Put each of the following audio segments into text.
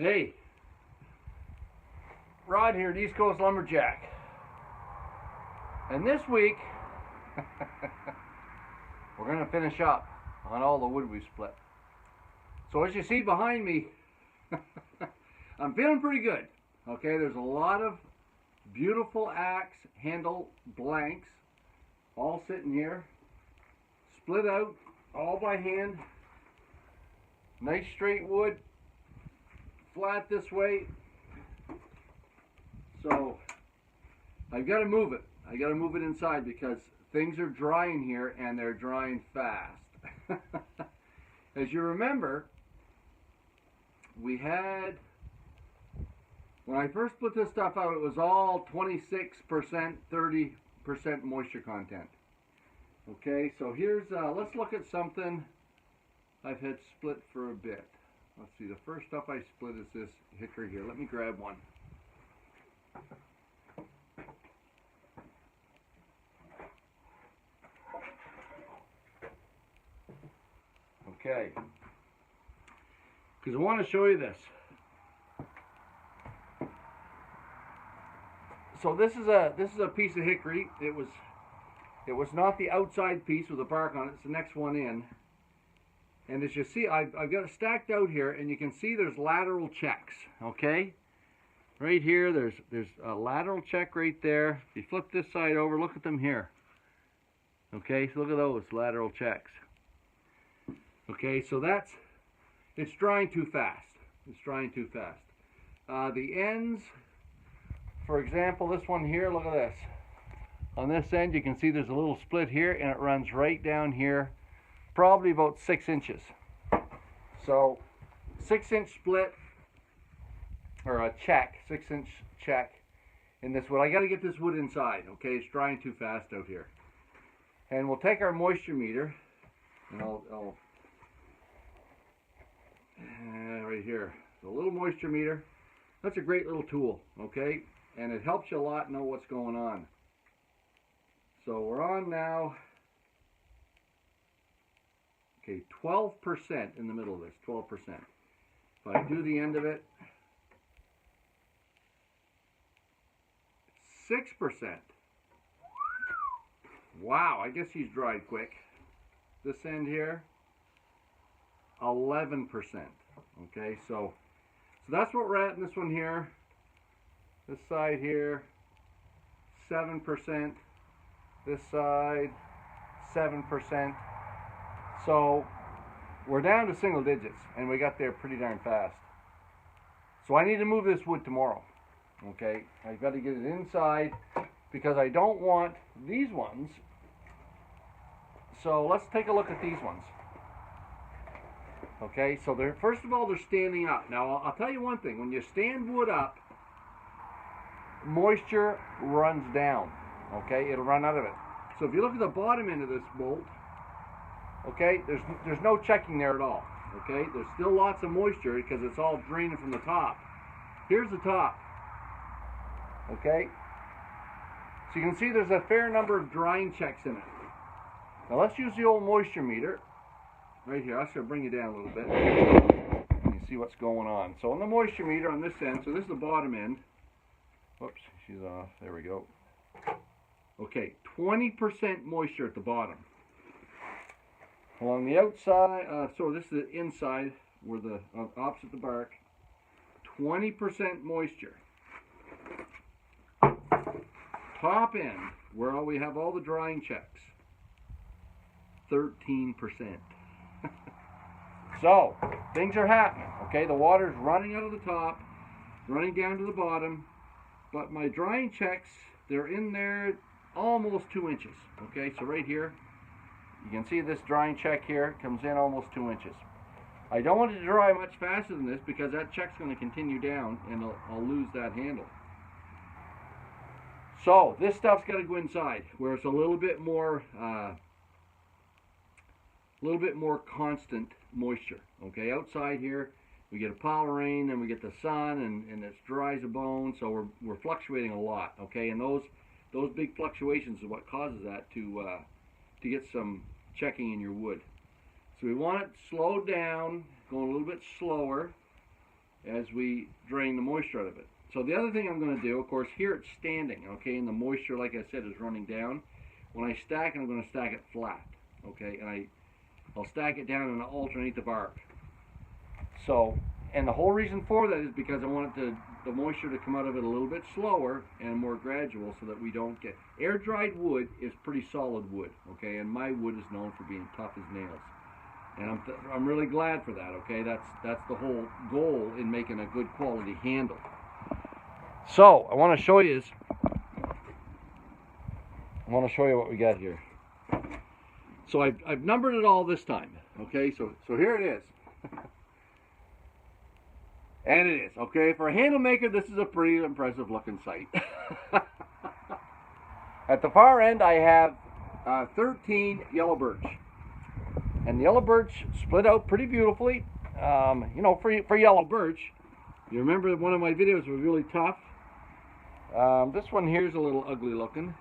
Hey, Rod here at East Coast Lumberjack. And this week, we're going to finish up on all the wood we split. So as you see behind me, I'm feeling pretty good. Okay, there's a lot of beautiful axe handle blanks all sitting here, split out all by hand. Nice straight wood, flat this way. So I've got to move it. I got to move it inside because things are drying here and they're drying fast. As you remember, we had, when I first put this stuff out, it was all 26%, 30% moisture content. Okay, so here's, let's look at something I've had split for a bit. Let's see, the first stuff I split is this hickory here. Let me grab one. Okay, because I want to show you this. So this is a piece of hickory. It was not the outside piece with the bark on it. It's the next one in. And as you see, I've got it stacked out here, and you can see there's lateral checks. Okay, right here there's a lateral check right there. If you flip this side over, look at them here. Okay, so look at those lateral checks. Okay, so it's drying too fast. It's drying too fast. The ends, for example, this one here, look at this. On this end, you can see there's a little split here, and it runs right down here, probably about 6 inches. So 6-inch split, or a check, 6-inch check in this wood. I got to get this wood inside. Okay, it's drying too fast out here. And we'll take our moisture meter, and I'll right here, the little moisture meter. That's a great little tool. Okay, and it helps you a lot know what's going on. So we're on now. Okay, 12% in the middle of this, 12%. If I do the end of it, 6%. Wow, I guess he's dried quick. This end here, 11%. Okay, so that's what we're at in this one here. This side here, 7%. This side, 7%. So we're down to single digits, and we got there pretty darn fast. So I need to move this wood tomorrow. Okay, I've got to get it inside because I don't want these ones. So let's take a look at these ones. Okay, so they're, first of all, they're standing up. Now I'll tell you one thing: when you stand wood up, moisture runs down. Okay, it'll run out of it. So if you look at the bottom end of this bolt, okay, there's no checking there at all. Okay, there's still lots of moisture because it's all draining from the top. Here's the top. Okay, so you can see there's a fair number of drying checks in it. Now let's use the old moisture meter right here. I'm just going to bring you down a little bit and you see what's going on. So on the moisture meter on this end, so this is the bottom end. Whoops, she's off. There we go. Okay, 20% moisture at the bottom. Along the outside, so this is the inside, where the opposite the bark, 20% moisture. Top end, where we have all the drying checks, 13%. So things are happening. Okay, the water's running out of the top, running down to the bottom, but my drying checks, they're in there almost 2 inches. Okay, so right here, you can see this drying check here comes in almost 2 inches. I don't want it to dry much faster than this because that check's going to continue down and I'll lose that handle. So this stuff's got to go inside where it's a little bit more constant moisture. Okay, outside here we get a pile of rain, then we get the sun, and it's dry as a bone. So we're fluctuating a lot. Okay, and those big fluctuations are what causes that to get some checking in your wood. So we want it slowed down, going a little bit slower, as we drain the moisture out of it. So the other thing I'm going to do, of course, here it's standing, okay, and the moisture, like I said, is running down. When I stack it, I'm going to stack it flat, okay, and I'll stack it down and I'll alternate the bark. So, and the whole reason for that is because I want the moisture to come out of it a little bit slower and more gradual, so that we don't get... Air-dried wood is pretty solid wood, okay, and my wood is known for being tough as nails. And I'm really glad for that, okay? That's the whole goal in making a good quality handle. So, I want to show you what we got here. So I've numbered it all this time, okay? So here it is. And it is, okay? For a handle maker, this is a pretty impressive looking sight. At the far end, I have 13 yellow birch. And the yellow birch split out pretty beautifully. You know, for yellow birch, you remember one of my videos was really tough. This one here is a little ugly looking.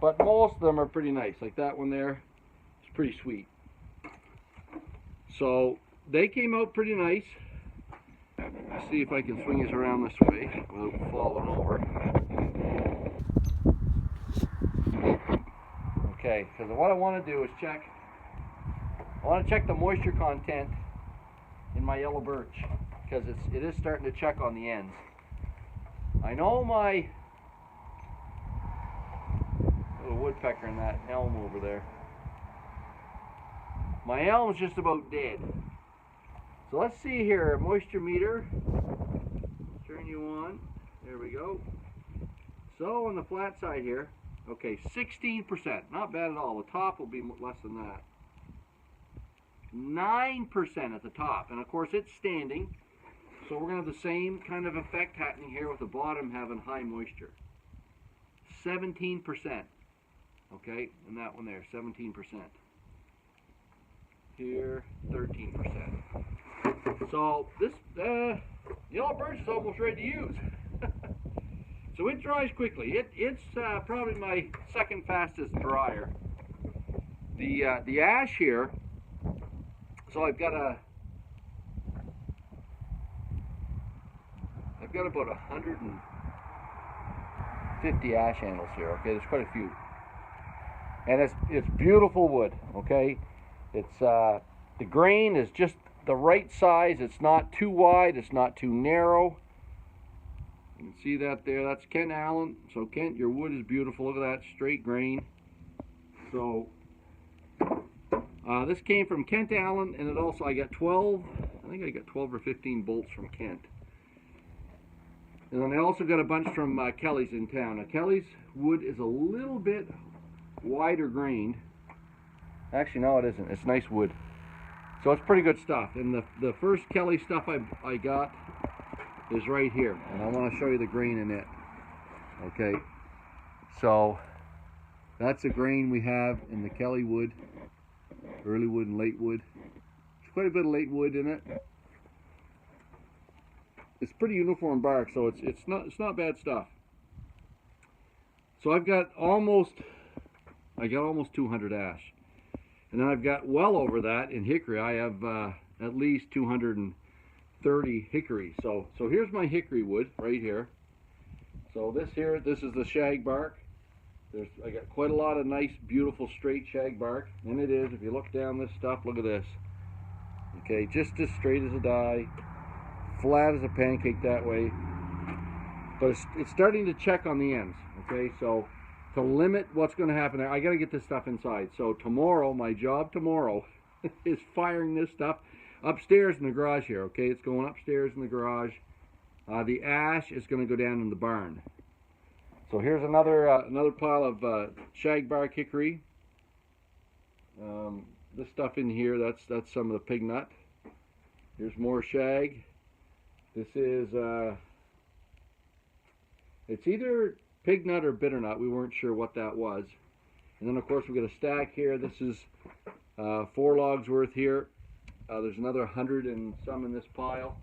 But most of them are pretty nice. Like that one there, it's pretty sweet. So they came out pretty nice. Let's see if I can swing this around this way without falling over. Okay, because what I want to do is check. I want to check the moisture content in my yellow birch, because it is starting to check on the ends. I know my little woodpecker in that elm over there. My elm's just about dead. So let's see here, moisture meter. Turn you on. There we go. So on the flat side here, okay, 16%. Not bad at all. The top will be less than that. 9% at the top, and of course it's standing, so we're going to have the same kind of effect happening here with the bottom having high moisture. 17%, okay, and that one there, 17%. Here, 13%. So this yellow birch is almost ready to use. So it dries quickly. It's probably my second fastest dryer. The ash here. So I've got about 150 ash handles here. Okay, there's quite a few, and it's beautiful wood. Okay, it's the grain is just the right size. It's not too wide. It's not too narrow. You can see that there. That's Kent Allen. So Kent, your wood is beautiful. Look at that straight grain. So. This came from Kent Allen, and it also, I got 12 or 15 bolts from Kent. And then I also got a bunch from Kelly's in town. Now, Kelly's wood is a little bit wider grained. Actually, no, it isn't. It's nice wood. So it's pretty good stuff. And the first Kelly stuff I got is right here. And I want to show you the grain in it. Okay. So that's the grain we have in the Kelly wood. Early wood and late wood. There's quite a bit of late wood in it. It's pretty uniform bark, so it's not bad stuff. So I got almost 200 ash, and then I've got well over that in hickory. I have at least 230 hickory. So here's my hickory wood right here. So this is the shag bark. I got quite a lot of nice, beautiful, straight shag bark. And it is, if you look down this stuff, look at this. Okay, just as straight as a die, flat as a pancake that way. But it's starting to check on the ends. Okay, so to limit what's going to happen there, I got to get this stuff inside. So tomorrow, my job tomorrow is firing this stuff upstairs in the garage here. Okay, it's going upstairs in the garage. The ash is going to go down in the barn. So here's another pile of shag bark hickory. This stuff in here, that's some of the pig nut. Here's more shag. This is it's either pig nut or bitter nut. We weren't sure what that was. And then of course we got a stack here. This is 4 logs worth here. There's another 100 and some in this pile.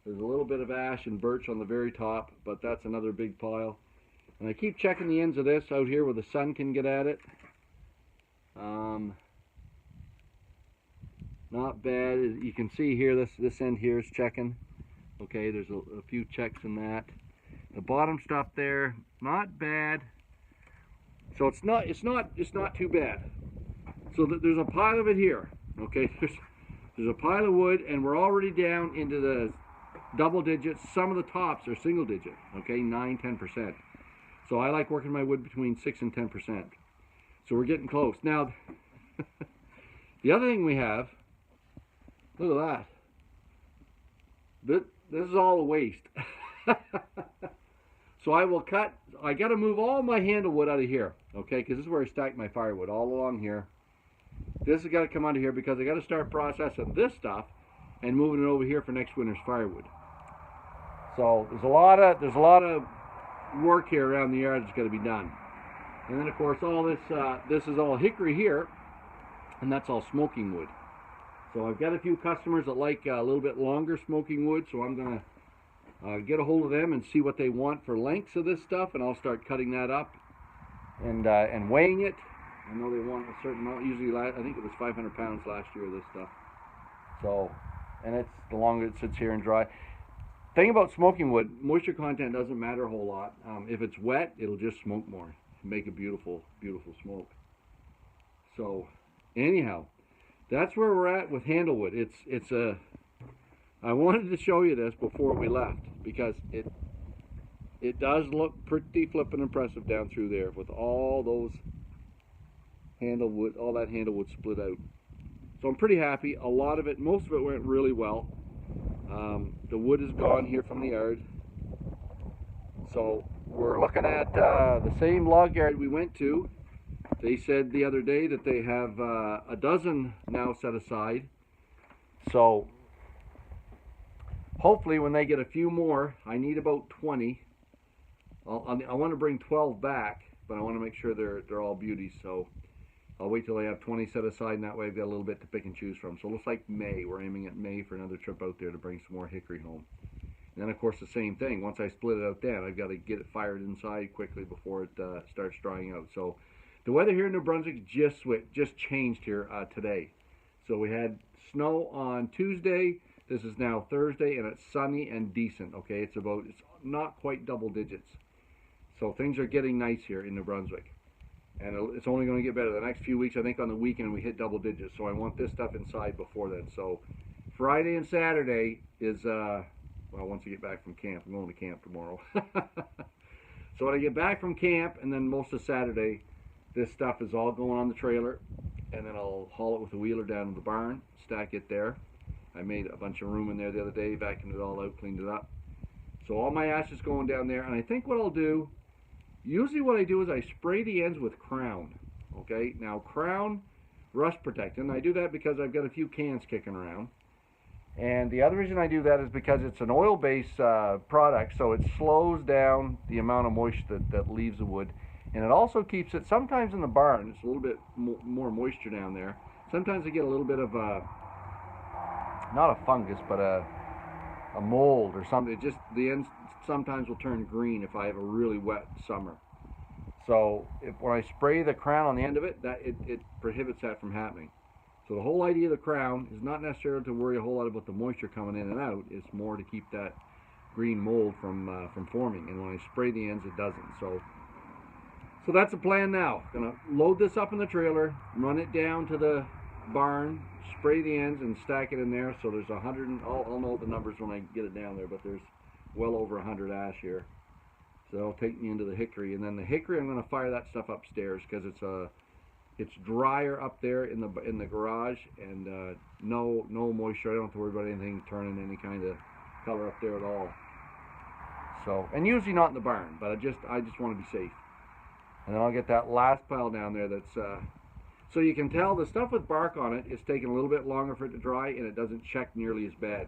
There's a little bit of ash and birch on the very top, but that's another big pile. And I keep checking the ends of this out here where the sun can get at it. Not bad. You can see here, this end here is checking. Okay, there's a few checks in that. The bottom stuff there, not bad. So it's not too bad. So there's a pile of it here. Okay, there's a pile of wood, and we're already down into the double digits. Some of the tops are single digit. Okay, 9-10%. So I like working my wood between 6 and 10%. So we're getting close. Now, the other thing we have, look at that. This is all a waste. So I will cut, I got to move all my handle wood out of here, okay, because this is where I stack my firewood, all along here. This has got to come out of here because I got to start processing this stuff and moving it over here for next winter's firewood. So there's a lot of work here around the yard that's got to be done. And then of course all this, this is all hickory here, and that's all smoking wood. So I've got a few customers that like a little bit longer smoking wood, so I'm going to get a hold of them and see what they want for lengths of this stuff, and I'll start cutting that up and weighing it. I know they want a certain amount. Usually, I think it was 500 pounds last year of this stuff. So, and it's the longer it sits here and dry. Thing about smoking wood, moisture content doesn't matter a whole lot. If it's wet, it'll just smoke more, make a beautiful, beautiful smoke. So, anyhow, that's where we're at with handlewood. It's a. I wanted to show you this before we left because it does look pretty flippin' impressive down through there with all those handlewood, all that handlewood split out. So I'm pretty happy. A lot of it, most of it went really well. The wood is gone here from the yard. So we're looking at the same log yard we went to. They said the other day that they have a dozen now set aside. So hopefully when they get a few more, I need about 20. I want to bring 12 back, but I want to make sure they're all beauties. So I'll wait till I have 20 set aside, and that way I've got a little bit to pick and choose from. So it looks like May. We're aiming at May for another trip out there to bring some more hickory home. And then, of course, the same thing. Once I split it out then, I've got to get it fired inside quickly before it starts drying out. So the weather here in New Brunswick just changed here today. So we had snow on Tuesday. This is now Thursday, and it's sunny and decent. Okay, it's not quite double digits. So things are getting nice here in New Brunswick. And it's only going to get better. The next few weeks, I think on the weekend, we hit double digits. So I want this stuff inside before then. So Friday and Saturday is, well, once I get back from camp. I'm going to camp tomorrow. So when I get back from camp, and then most of Saturday, this stuff is all going on the trailer. And then I'll haul it with a wheeler down to the barn, stack it there. I made a bunch of room in there the other day, vacuumed it all out, cleaned it up. So all my ash is going down there. And I think what I'll do, usually what I do is I spray the ends with Crown. Okay, now Crown rust protectant. I do that because I've got a few cans kicking around. And the other reason I do that is because it's an oil-based product, so it slows down the amount of moisture that leaves the wood. And it also keeps it, sometimes in the barn, it's a little bit more moisture down there. Sometimes I get a little bit of not a fungus, but a mold or something. It just, the ends sometimes will turn green if I have a really wet summer. So when I spray the Crown on the end of it, it prohibits that from happening. So the whole idea of the Crown is not necessarily to worry a whole lot about the moisture coming in and out. It's more to keep that green mold from forming. And when I spray the ends, it doesn't. So that's the plan now. Gonna load this up in the trailer, run it down to the barn, spray the ends, and stack it in there. So there's 100. I'll know the numbers when I get it down there, but there's well over 100 ash here. So that'll take me into the hickory, and then the hickory, I'm going to fire that stuff upstairs because it's drier up there in the garage, and no moisture. I don't have to worry about anything turning any kind of color up there at all. So, and usually not in the barn, but I just want to be safe. And then I'll get that last pile down there. That's so you can tell the stuff with bark on it is taking a little bit longer for it to dry, and it doesn't check nearly as bad.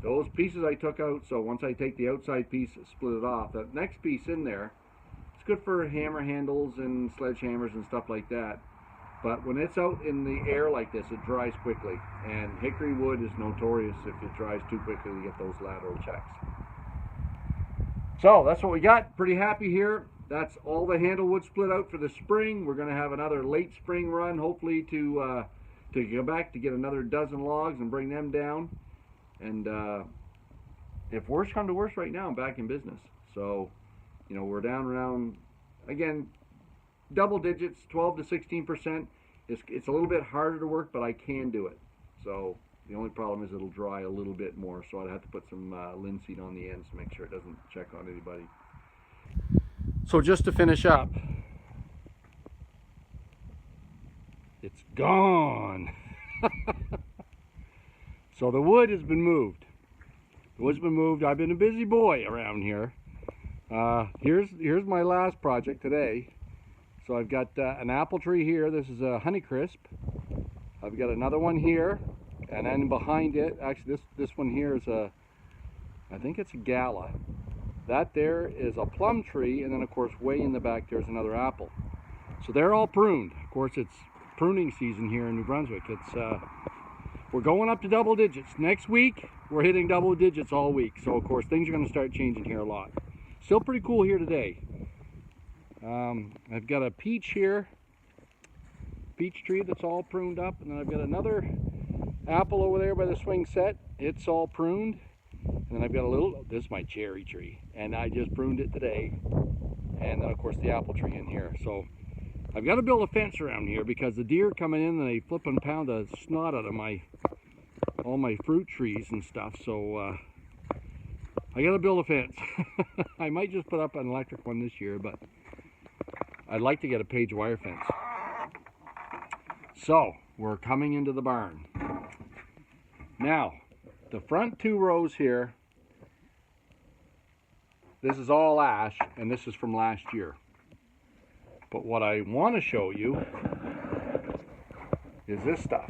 Those pieces I took out, so once I take the outside piece, split it off, that next piece in there, it's good for hammer handles and sledgehammers and stuff like that. But when it's out in the air like this, it dries quickly. And hickory wood is notorious if it dries too quickly to get those lateral checks. So that's what we got. Pretty happy here. That's all the handlewood split out for the spring. We're going to have another late spring run, hopefully to go back to get another dozen logs and bring them down. And if worse come to worse right now, I'm back in business. So, you know, we're down around, again, double digits, 12 to 16%. It's a little bit harder to work, but I can do it. So the only problem is it'll dry a little bit more. So I'd have to put some linseed on the ends to make sure it doesn't check on anybody. So just to finish up, it's gone. So the wood has been moved. The wood's been moved. I've been a busy boy around here. Here's my last project today. So I've got an apple tree here. This is a Honeycrisp. I've got another one here, and then behind it, actually this one here is I think it's a Gala. That there is a plum tree, and then of course way in the back there's another apple. So they're all pruned. Of course it's pruning season here in New Brunswick. We're going up to double digits. Next week we're hitting double digits all week. So of course things are going to start changing here a lot. Still pretty cool here today. I've got a peach here, peach tree that's all pruned up, and then I've got another apple over there by the swing set. It's all pruned, and then I've got a little, this is my cherry tree, and I just pruned it today, and then of course the apple tree in here. So I've got to build a fence around here because the deer coming in and they flip and pound the snot out of all my fruit trees and stuff. So I got to build a fence. I might just put up an electric one this year, but I'd like to get a page wire fence. So we're coming into the barn. Now, the front 2 rows here, this is all ash, and this is from last year. But what I want to show you is this stuff.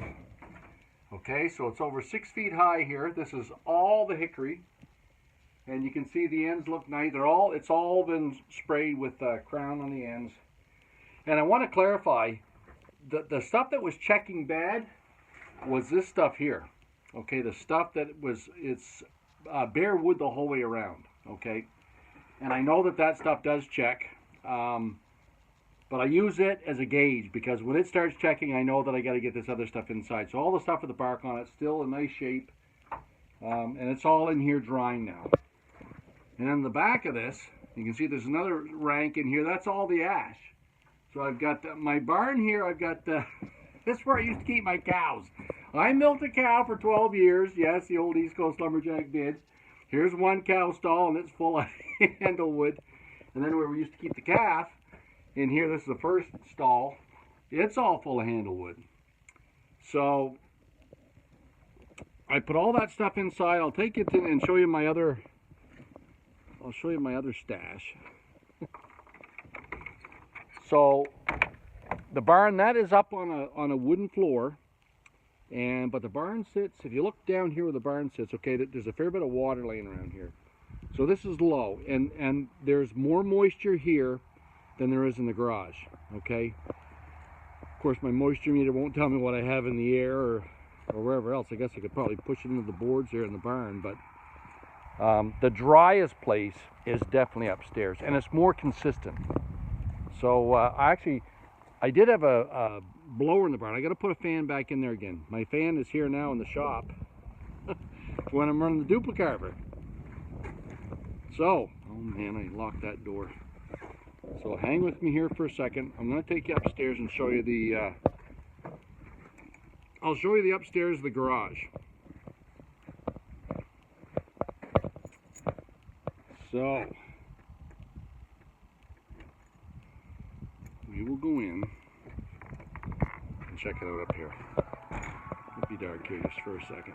Okay, so it's over 6 feet high here. This is all the hickory. And you can see the ends look nice. It's all been sprayed with crown on the ends. And I want to clarify, the stuff that was checking bad was this stuff here. Okay, the stuff that it's bare wood the whole way around. Okay, and I know that stuff does check, but I use it as a gauge because when it starts checking, I know that I got to get this other stuff inside. So all the stuff with the bark on it's still in nice shape, and it's all in here drying now. And on the back of this, you can see there's another rank in here. That's all the ash. So I've got my barn here. I've got this is where I used to keep my cows. I milked a cow for 12 years. Yes, the old East Coast Lumberjack did. Here's one cow stall, and it's full of handlewood. And then where we used to keep the calf, in here, this is the first stall. It's all full of handlewood. So I put all that stuff inside. I'll take it in and show you my other. I'll show you my other stash. So the barn, that is up on a wooden floor, but the barn sits, if you look down here where the barn sits, okay, there's a fair bit of water laying around here. So this is low, and there's more moisture here than there is in the garage, okay? Of course, my moisture meter won't tell me what I have in the air or wherever else. I guess I could probably push it into the boards there in the barn, but the driest place is definitely upstairs, and it's more consistent. So I did have a blower in the barn. I got to put a fan back in there again. My fan is here now in the shop when I'm running the duplicarver. So, oh man, I locked that door. So hang with me here for a second. I'm going to take you upstairs and show you the. I'll show you the upstairs of the garage. So we will go in and check it out up here. It'll be dark here just for a second.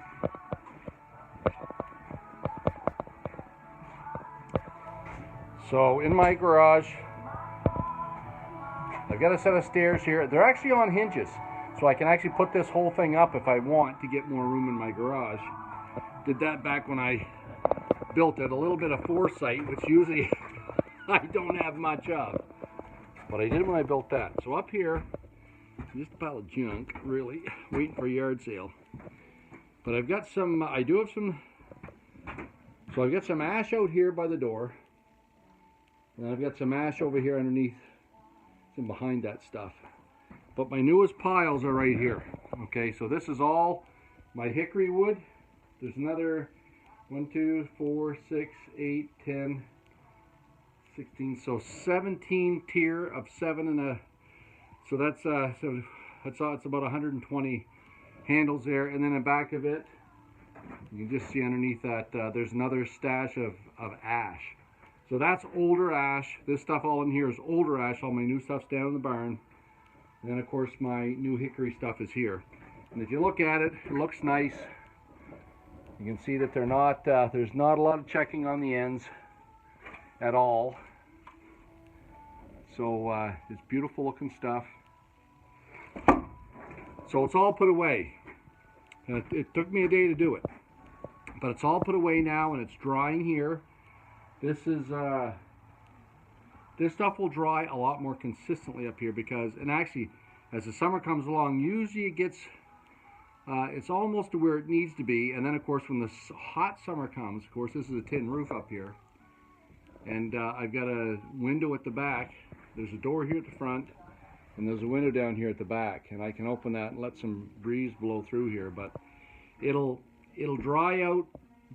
So in my garage, I've got a set of stairs here. They're actually on hinges, so I can actually put this whole thing up if I want to get more room in my garage. Did that back when I built it. A little bit of foresight, which usually I don't have much of. But I did when I built that. So up here, just a pile of junk, really, waiting for a yard sale. But I've got some, I do have some, so I've got some ash out here by the door. And I've got some ash over here underneath and behind that stuff. But my newest piles are right here. Okay, so this is all my hickory wood. There's another 1, 2, 4, 6, 8, 10, 16. So 17 tier of 7 and a. So that's it's about 120 handles there, and then in the back of it, you can just see underneath that there's another stash of ash. So that's older ash. This stuff all in here is older ash. All my new stuff's down in the barn. And then of course my new hickory stuff is here. And if you look at it, it looks nice. You can see that they're not, there's not a lot of checking on the ends at all. So it's beautiful looking stuff. So it's all put away. And it took me a day to do it. But it's all put away now and it's drying here. This stuff will dry a lot more consistently up here because, and actually, as the summer comes along, usually it gets, it's almost to where it needs to be. And then, of course, when the hot summer comes, of course, this is a tin roof up here. And I've got a window at the back. There's a door here at the front, and there's a window down here at the back. And I can open that and let some breeze blow through here. But it'll dry out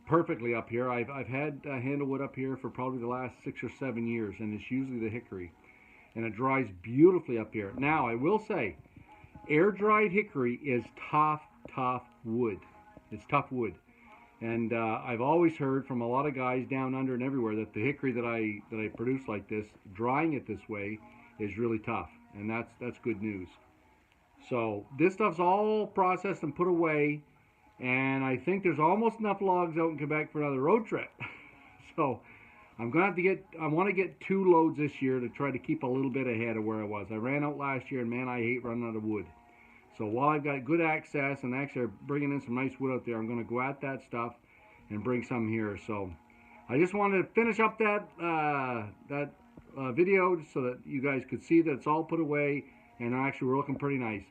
perfectly up here. I've had handlewood up here for probably the last 6 or 7 years, and it's usually the hickory, and it dries beautifully up here. Now I will say, air-dried hickory is tough wood. It's tough wood, and I've always heard from a lot of guys down under and everywhere that the hickory that I produce like this, drying it this way, is really tough, and that's good news. So this stuff's all processed and put away. And I think there's almost enough logs out in Quebec for another road trip. So I'm going to have to I want to get 2 loads this year to try to keep a little bit ahead of where I was. I ran out last year, and man, I hate running out of wood. So while I've got good access, and actually I'm bringing in some nice wood out there, I'm going to go at that stuff and bring some here. So I just wanted to finish up that video so that you guys could see that it's all put away, and actually we're looking pretty nice.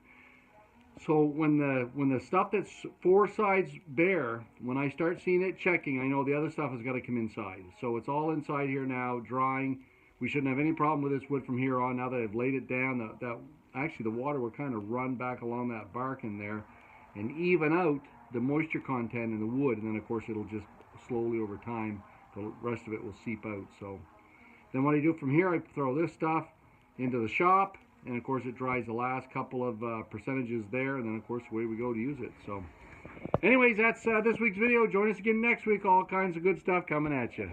So when the stuff that's 4 sides bare, when I start seeing it checking, I know the other stuff has got to come inside. So it's all inside here now, drying. We shouldn't have any problem with this wood from here on. Now that I've laid it down, actually the water will kind of run back along that bark in there and even out the moisture content in the wood. And then of course it'll just slowly over time, the rest of it will seep out. So then what I do from here, I throw this stuff into the shop. And of course it dries the last couple of percentages there, and then of course away we go to use it. So anyways, that's this week's video. Join us again next week. All kinds of good stuff coming at you.